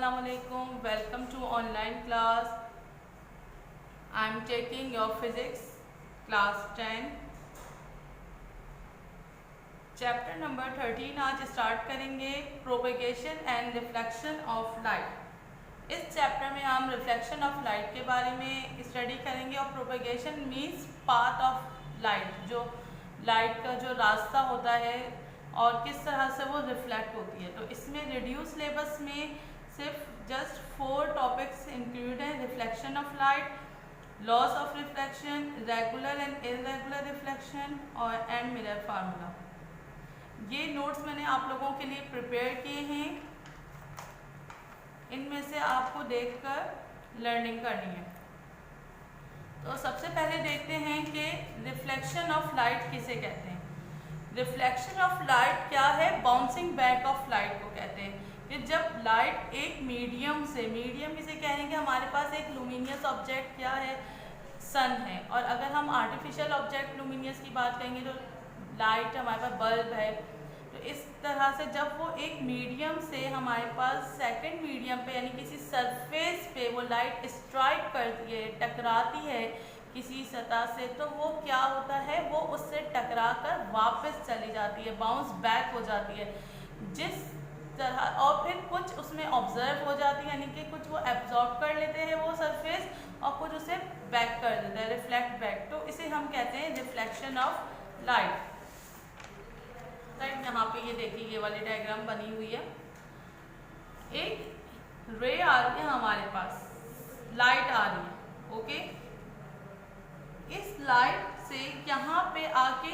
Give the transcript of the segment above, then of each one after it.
Assalamu alaikum. Welcome to online class. I am taking your physics class 10 chapter number 13 आज start करेंगे propagation and reflection of light. इस chapter में हम reflection of light के बारे में स्टडी करेंगे और propagation means path of light, जो लाइट का जो रास्ता होता है और किस तरह से वो रिफ्लेक्ट होती है। तो इसमें रिड्यूस सिलेबस में सिर्फ जस्ट 4 टॉपिक्स इंक्लूड हैं: reflection of light, loss of reflection, regular and irregular reflection और एंड मिरर फार्मूला। ये नोट्स मैंने आप लोगों के लिए प्रिपेयर किए हैं, इनमें से आपको देखकर लर्निंग करनी है। तो सबसे पहले देखते हैं कि रिफ्लेक्शन ऑफ लाइट किसे कहते हैं। रिफ्लेक्शन ऑफ लाइट क्या है? बाउंसिंग बैक ऑफ लाइट को कहते हैं कि जब लाइट एक मीडियम से, मीडियम किसे कह रहे हैं कि हमारे पास एक लुमिनियस ऑब्जेक्ट क्या है, सन है, और अगर हम आर्टिफिशियल ऑब्जेक्ट लुमिनियस की बात करेंगे तो लाइट हमारे पास बल्ब है। तो इस तरह से जब वो एक मीडियम से हमारे पास सेकंड मीडियम पे यानी किसी सरफेस पे वो लाइट स्ट्राइक करती है, टकराती है किसी सतह से, तो वो क्या होता है, वो उससे टकरा कर वापस चली जाती है, बाउंस बैक हो जाती है जिस तरह, और फिर कुछ उसमें ऑब्जर्व हो जाती है, यानी कि कुछ वो एब्जॉर्ब कर लेते हैं वो सरफेस और कुछ उसे बैक कर देता है, रिफ्लेक्ट बैक। तो इसे हम कहते हैं रिफ्लेक्शन ऑफ लाइट। राइट, यहाँ पे ये देखिए ये वाली डायग्राम बनी हुई है। एक रे आ रही है हमारे पास, लाइट आ रही है, ओके। इस लाइट से यहाँ पे आके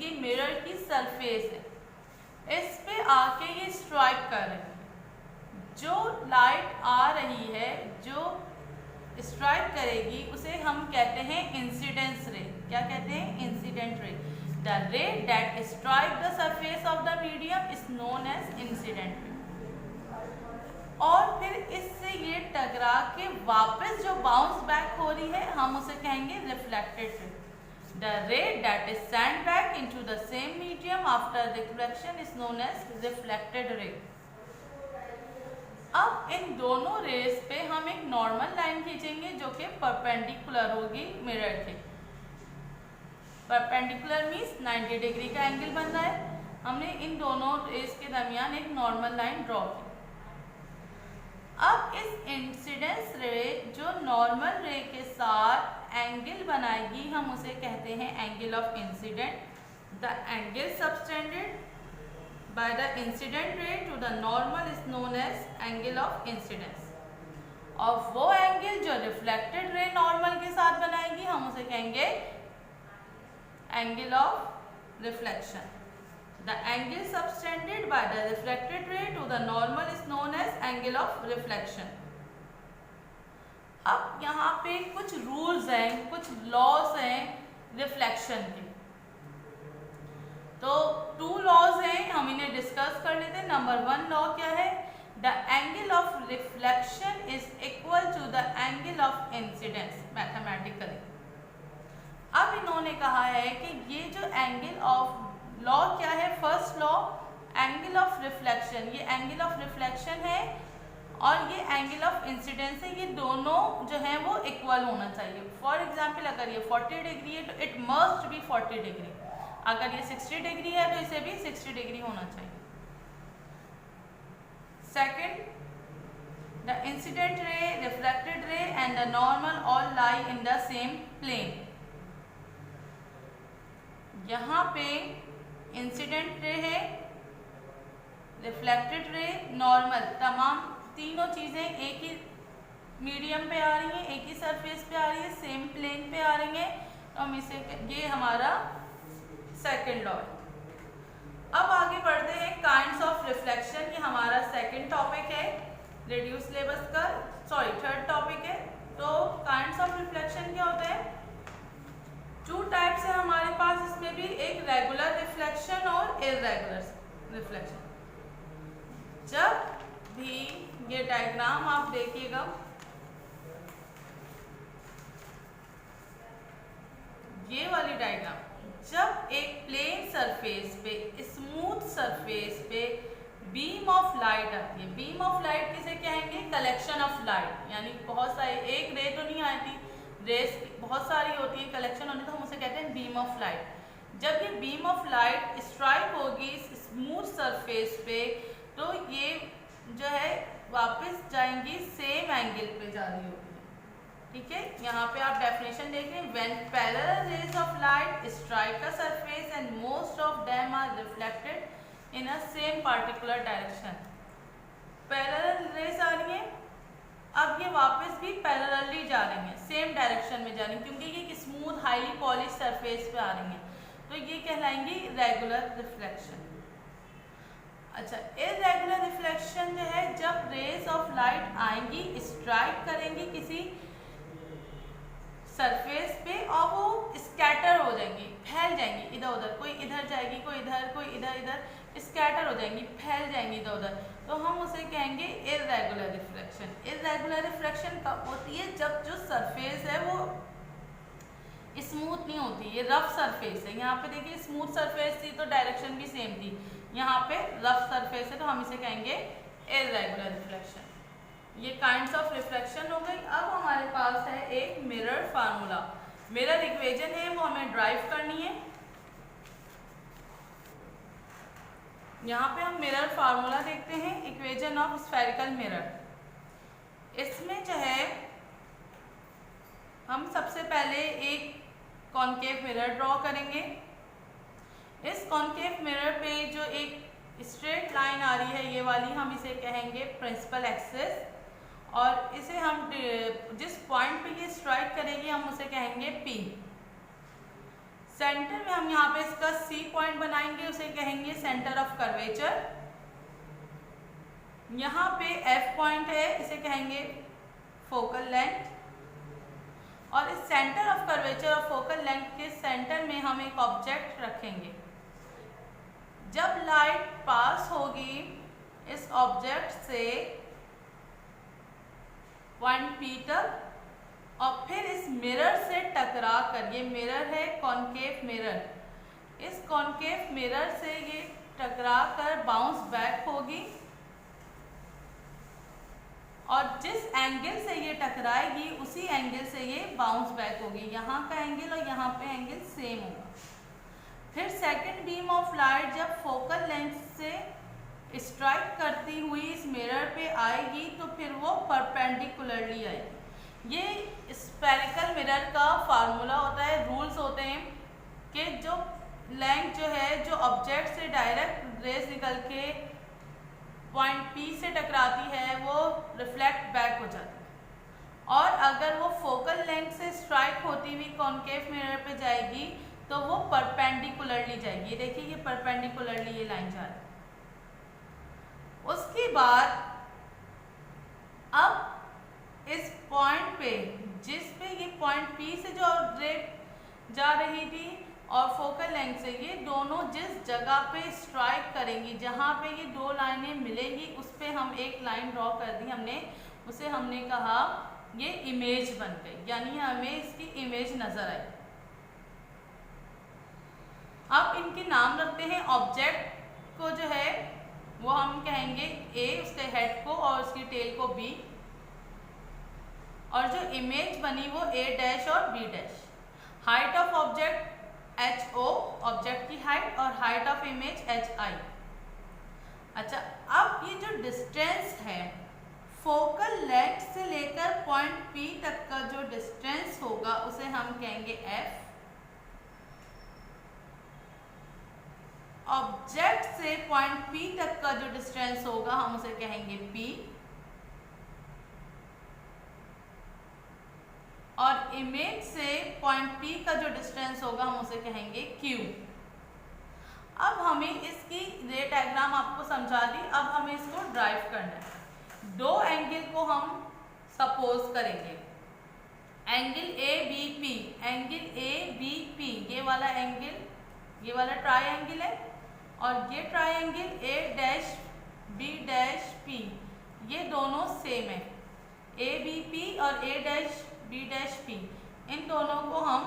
ये मिरर की सरफेस है, इस पे आके ये स्ट्राइक कर रही है। जो लाइट आ रही है, जो स्ट्राइक करेगी, उसे हम कहते हैं इंसिडेंस रे। क्या कहते हैं? Incident ray. The ray that strike the surface of the medium is known as incident ray. और फिर इससे ये टकरा के वापस जो बाउंस बैक हो रही है, हम उसे कहेंगे reflected ray. The ray that is sent back into the same medium after reflection is known as reflected ray. अब इन दोनों रेस पे हम एक नॉर्मल लाइन खींचेंगे जो कि परपेंडिकुलर होगी मिरर के। परपेंडिकुलर मीन्स 90 डिग्री का एंगल बन रहा है। हमने इन दोनों रेस के दरमियान एक नॉर्मल लाइन ड्रॉ की। अब इस इंसिडेंस रे जो नॉर्मल रे के साथ एंगल बनाएगी, हम उसे कहते हैं angle of incident. The angle subtended by the incident ray to the normal is known as angle of incidence. और वो एंगल जो रिफ्लेक्टेड रे नॉर्मल के साथ बनाएगी, हम उसे कहेंगे angle of reflection. The angle subtended by the reflected ray to the normal is known as angle of reflection. अब यहाँ पे कुछ रूल्स हैं, कुछ लॉज हैं रिफ्लेक्शन के। तो 2 लॉज हैं, हम इन्हें डिस्कस कर लेते हैं। नंबर 1 लॉ क्या है? The angle of reflection is equal to the angle of incidence mathematically. अब इन्होंने कहा है कि ये जो एंगल ऑफ लॉ क्या है, first law angle of reflection, ये एंगल ऑफ रिफ्लेक्शन है और ये एंगल ऑफ इंसिडेंस है, ये दोनों जो है वो इक्वल होना चाहिए। फॉर एग्जांपल अगर ये 40 डिग्री है तो इट मस्ट बी 40 डिग्री, अगर ये 60 डिग्री है तो इसे भी 60 डिग्री होना चाहिए। Second, the incident ray, reflected ray and the normal all lie in the same plane. यहाँ पे इंसिडेंट रे है, रिफ्लेक्टेड रे, नॉर्मल, तमाम तीनों चीज़ें एक ही मीडियम पे आ रही हैं, एक ही सरफेस पे आ रही है, सेम प्लेन पे आ रही हैं। तो हम इसे, ये हमारा सेकंड लॉ है। अब आगे बढ़ते हैं काइंड्स ऑफ रिफ्लेक्शन, ये हमारा सेकंड टॉपिक है रिड्यूस सिलेबस का, सॉरी थर्ड टॉपिक है। तो काइंड्स ऑफ रिफ्लेक्शन क्या होता है? 2 टाइप्स है हमारे पास इसमें भी, एक रेगुलर रिफ्लेक्शन और इरेगुलर रिफ्लेक्शन। जब भी ये डायग्राम आप देखिएगा, ये वाली डायग्राम, जब एक प्लेन सरफेस पे, स्मूथ सरफेस पे बीम ऑफ लाइट आती है। बीम ऑफ लाइट किसे कहेंगे? कलेक्शन ऑफ लाइट, यानी बहुत सारे, एक रे तो नहीं आती, रेस बहुत सारी होती है, कलेक्शन होने तो हम उसे कहते हैं बीम ऑफ लाइट। जब ये बीम ऑफ लाइट स्ट्राइक होगी स्मूथ सरफेस पे तो ये जो है वापस जाएंगी सेम एंगल पे जा रही होगी। ठीक है, यहाँ पे आप डेफिनेशन देख रहे हैं, when parallel rays of light strike a surface and most of them are reflected in a same particular direction. Parallel rays आ रही है, अब ये वापस भी पैरेलली जा रही हैं, सेम डायरेक्शन में जा रही हैं, क्योंकि ये एक स्मूथ हाईली पॉलिश सरफेस पे आ रही हैं, तो ये कहलाएंगी रेगुलर रिफ्लेक्शन। अच्छा, इररेगुलर रिफ्लेक्शन जो है, जब रेज ऑफ लाइट आएंगी स्ट्राइक करेंगी किसी सरफेस पे और वो स्कैटर हो जाएंगी, फैल जाएंगी इधर उधर, कोई इधर जाएगी, कोई इधर, कोई इधर, इधर स्कैटर हो जाएंगी, फैल जाएंगी इधर उधर, तो हम उसे कहेंगे इररेगुलर रिफ्लेक्शन। इररेगुलर रिफ्लेक्शन कब होती है? जब जो सरफेस है वो स्मूथ नहीं होती, ये रफ सरफेस है। यहाँ पे देखिए स्मूथ सरफेस थी तो डायरेक्शन भी सेम थी, यहाँ पे रफ सरफेस है तो हम इसे कहेंगे इररेगुलर रिफ्लेक्शन। ये काइंड्स ऑफ रिफ्लेक्शन हो गई। अब हमारे पास है एक मिरर फार्मूला, मिरर इक्वेशन है, वो हमें ड्राइव करनी है। यहाँ पे हम मिरर फार्मूला देखते हैं, इक्वेशन ऑफ स्फेरिकल मिरर। इसमें जो है हम सबसे पहले एक कॉनकेव मिरर ड्रॉ करेंगे। इस कॉनकेव मिरर पे जो एक स्ट्रेट लाइन आ रही है ये वाली, हम इसे कहेंगे प्रिंसिपल एक्सिस, और इसे हम जिस पॉइंट पे ये स्ट्राइक करेगी हम उसे कहेंगे P। सेंटर में हम यहाँ पे इसका C पॉइंट बनाएंगे, उसे कहेंगे सेंटर ऑफ कर्वेचर। यहाँ पे F पॉइंट है, इसे कहेंगे फोकल लेंथ, और इस सेंटर ऑफ कर्वेचर और फोकल लेंथ के सेंटर में हम एक ऑब्जेक्ट रखेंगे। जब लाइट पास होगी इस ऑब्जेक्ट से पॉइंट P तक और फिर इस मिरर से टकरा कर, ये मिरर है कॉनकेव मिरर, इस कॉनकेव मिरर से ये टकरा कर बाउंस बैक होगी, और जिस एंगल से ये टकराएगी उसी एंगल से ये बाउंस बैक होगी। यहाँ का एंगल और यहाँ पे एंगल सेम होगा। फिर सेकंड बीम ऑफ लाइट जब फोकल लेंथ से स्ट्राइक करती हुई इस मिरर पे आएगी तो फिर वो परपेंडिकुलरली आएगी। ये स्फेरिकल मिरर का फार्मूला होता है, रूल्स होते हैं कि जो लेंथ जो है, जो ऑब्जेक्ट से डायरेक्ट रेस निकल के पॉइंट P से टकराती है वो रिफ्लेक्ट बैक हो जाती है, और अगर वो फोकल लेंथ से स्ट्राइक होती हुई कॉनकेव मिरर पे जाएगी तो वो परपेंडिकुलरली जाएगी। देखिए ये परपेंडिकुलरली ये लाइन जा रही है। उसके बाद अब इस पॉइंट पे, जिस पे ये पॉइंट P से जो रे जा रही थी और फोकल लेंथ से, ये दोनों जिस जगह पे स्ट्राइक करेंगी, जहाँ पे ये दो लाइनें मिलेंगी उस पे हम एक लाइन ड्रॉ कर दी हमने, उसे हमने कहा ये इमेज बन गई, यानी हमें इसकी इमेज नजर आई। अब इनके नाम रखते हैं। ऑब्जेक्ट को जो है वो हम कहेंगे A, उसके हेड को, और उसकी टेल को B, और जो इमेज बनी वो A डैश और B dash. Height of object HO, object की हाइट, और हाइट ऑफ इमेज HI। अच्छा, अब ये जो डिस्टेंस है फोकल लेंथ से लेकर पॉइंट P तक का जो डिस्टेंस होगा उसे हम कहेंगे F। ऑब्जेक्ट से पॉइंट P तक का जो डिस्टेंस होगा हम उसे कहेंगे P, और इमेज से पॉइंट P का जो डिस्टेंस होगा हम उसे कहेंगे Q। अब हमें इसकी रे डायग्राम आपको समझा दी, अब हमें इसको ड्राइव करना है। दो एंगल को हम सपोज करेंगे, एंगल ABP, एंगल ABP, ये वाला एंगल, ये वाला ट्रायंगल है, और ये triangle A dash B dash P, ये दोनों सेम है। ABP और A dash B dash P, इन दोनों को हम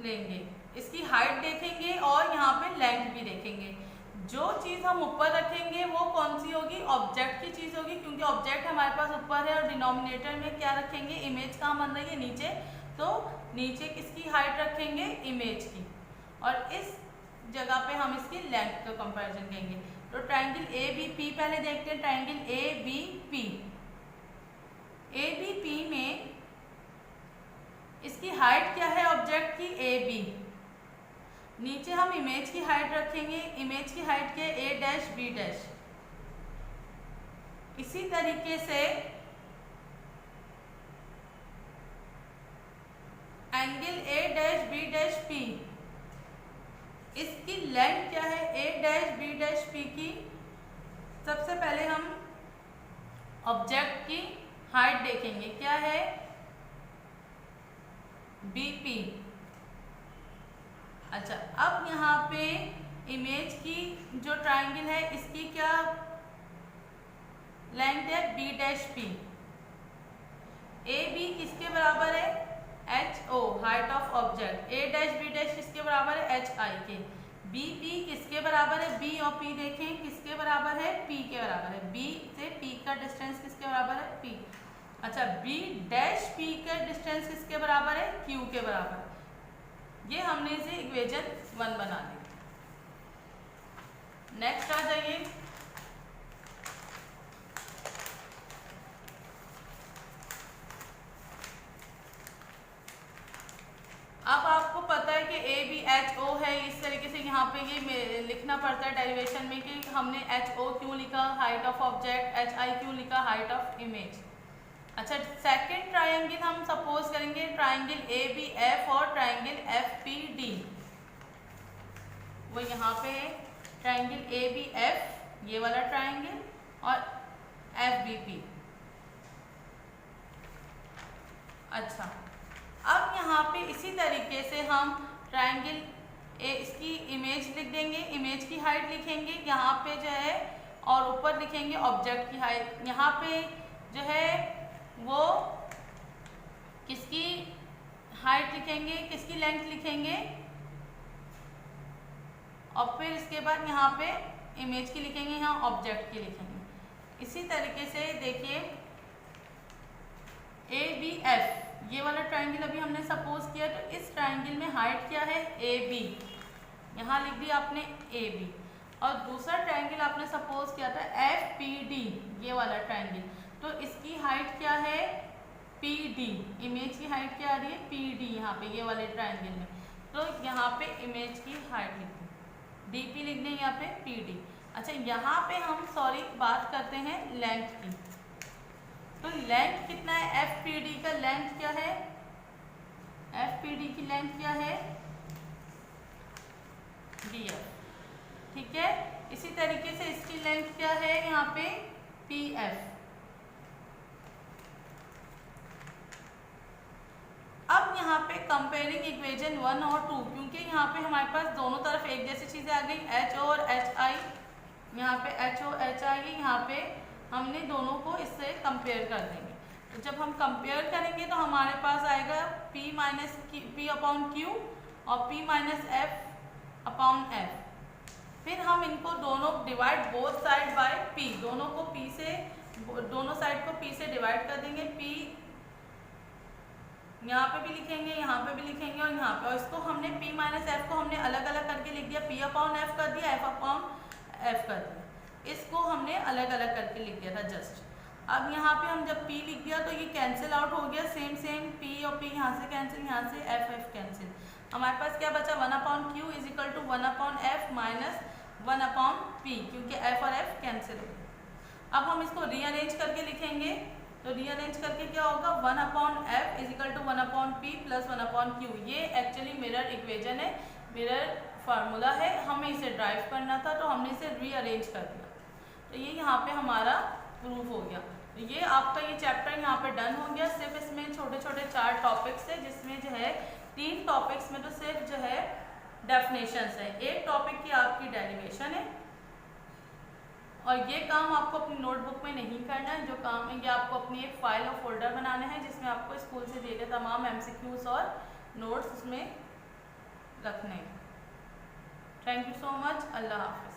लेंगे, इसकी हाइट देखेंगे और यहाँ पे लेंथ भी देखेंगे। जो चीज़ हम ऊपर रखेंगे वो कौन सी होगी, ऑब्जेक्ट की चीज़ होगी, क्योंकि ऑब्जेक्ट हमारे पास ऊपर है और डिनोमिनेटर में क्या रखेंगे, इमेज कहाँ बन रही है, नीचे, तो नीचे किसकी हाइट रखेंगे, इमेज की, और इस जगह पे हम इसकी लेंथ का कंपैरिजन करेंगे। तो ट्रायंगल ए बी पी पहले देखते हैं, triangle A B P. A B P में इसकी हाइट क्या है ऑब्जेक्ट की, ए बी, नीचे हम इमेज की हाइट रखेंगे, इमेज की हाइट क्या है, ए डैश बी डैश। इसी तरीके से angle A dash B dash P, इसकी लेंथ क्या है, A dash B dash P की। सबसे पहले हम ऑब्जेक्ट की हाइट देखेंगे, क्या है, बी पी। अच्छा, अब यहाँ पे इमेज की जो ट्रायंगल है इसकी क्या लेंथ है, B dash P. A B किसके बराबर है, H O, height of object. A dash B dash किसके बराबर है, एच आई के। बी पी किसके बराबर है, बी और पी देखें किसके बराबर है, पी के बराबर है। बी से पी का डिस्टेंस किसके बराबर है, पी। अच्छा, बी डैश पी का डिस्टेंस किसके बराबर है, क्यू के बराबर। ये हमने इसे इक्वेशन 1 बना दी। नेक्स्ट आ जाइए, अब आपको पता है कि ए बी एच ओ है, इस तरीके से यहाँ पे ये लिखना पड़ता है डेरिवेशन में कि हमने एच ओ क्यों लिखा, height of object, H I क्यों लिखा, हाइट ऑफ इमेज। अच्छा, सेकंड ट्रायंगल हम सपोज करेंगे ट्रायंगल ए बी एफ और ट्रायंगल एफ पी डी। वो यहाँ पे है ट्रायंगल ए बी एफ, ये वाला ट्रायंगल, और एफ बी पी। अच्छा, अब यहाँ पे इसी तरीके से हम ट्रायंगल ए, इसकी इमेज लिख देंगे, इमेज की हाइट लिखेंगे यहाँ पे जो है, और ऊपर लिखेंगे ऑब्जेक्ट की हाइट। यहाँ पे जो है वो किसकी हाइट लिखेंगे, किसकी लेंथ लिखेंगे, और फिर इसके बाद यहाँ पे इमेज की लिखेंगे, यहाँ ऑब्जेक्ट की लिखेंगे। इसी तरीके से देखिए ए बी एफ, ये वाला ट्रायंगल अभी हमने सपोज किया, तो इस ट्रायंगल में हाइट क्या है, ए बी, यहाँ लिख दिया आपने ए बी। और दूसरा ट्रायंगल आपने सपोज किया था एफ पी डी, ये वाला ट्रायंगल, तो इसकी हाइट क्या है, पी डी। इमेज की हाइट क्या आ रही है, पी डी, यहाँ पे ये वाले ट्रायंगल में। तो यहाँ पे इमेज की हाइट लिख दें, डी पी लिख दें, यहाँ पे पी डी। अच्छा, यहाँ पे हम बात करते हैं लेंथ की। तो लेंथ कितना है, एफ पी डी का लेंथ क्या है, एफ पी डी की लेंथ क्या है, डी एफ, ठीक है। इसी तरीके से इसकी लेंथ क्या है, यहाँ पे पी एफ। अब यहाँ पे कंपेयरिंग इक्वेशन 1 और 2, क्योंकि यहाँ पे हमारे पास दोनों तरफ एक जैसी चीजें आ गई, एच ओ और एच आई, यहाँ पे एच ओ एच आई, यहाँ पे हमने दोनों को इससे कंपेयर कर देंगे। तो जब हम कंपेयर करेंगे तो हमारे पास आएगा P minus P upon Q और P minus F upon F. फिर हम इनको दोनों divide both side by P, दोनों को P से, दोनों साइड को P से डिवाइड कर देंगे। P यहाँ पे भी लिखेंगे, यहाँ पे भी लिखेंगे, और यहाँ पे, और इसको हमने P माइनस एफ को हमने अलग अलग करके लिख दिया, P अपॉन एफ कर दिया, F अपॉन एफ कर दिया। इसको हमने अलग अलग करके लिख दिया था जस्ट। अब यहाँ पे हम जब P लिख दिया तो ये कैंसिल आउट हो गया, सेम सेम P और P यहाँ से कैंसिल, यहाँ से F F कैंसिल। हमारे पास क्या बचा, 1 upon Q is equal to 1 upon F minus 1 upon P, क्योंकि F और F कैंसिल हो गए। अब हम इसको रीअरेंज करके लिखेंगे, तो रीअरेंज करके क्या होगा, 1 upon F is equal to 1 upon P plus 1 upon Q. ये एक्चुअली मिरर इक्वेशन है, मिरर फार्मूला है, हमें इसे ड्राइव करना था तो हमने इसे रीअरेंज कर दिया। तो ये यहाँ पे हमारा प्रूफ हो गया। तो ये आपका ये चैप्टर यहाँ पे डन हो गया। सिर्फ इसमें छोटे छोटे 4 टॉपिक्स है, जिसमें जो है 3 टॉपिक्स में तो सिर्फ जो है डेफिनेशंस है, एक टॉपिक की आपकी डेरिवेशन है। और ये काम आपको अपनी नोटबुक में नहीं करना है, जो काम है ये आपको अपनी एक फाइल और फोल्डर बनाने हैं, जिसमें आपको स्कूल से दिए गए तमाम MCQs और नोट्स उसमें रखने हैं। थैंक यू सो मच, अल्लाह हाफिज़।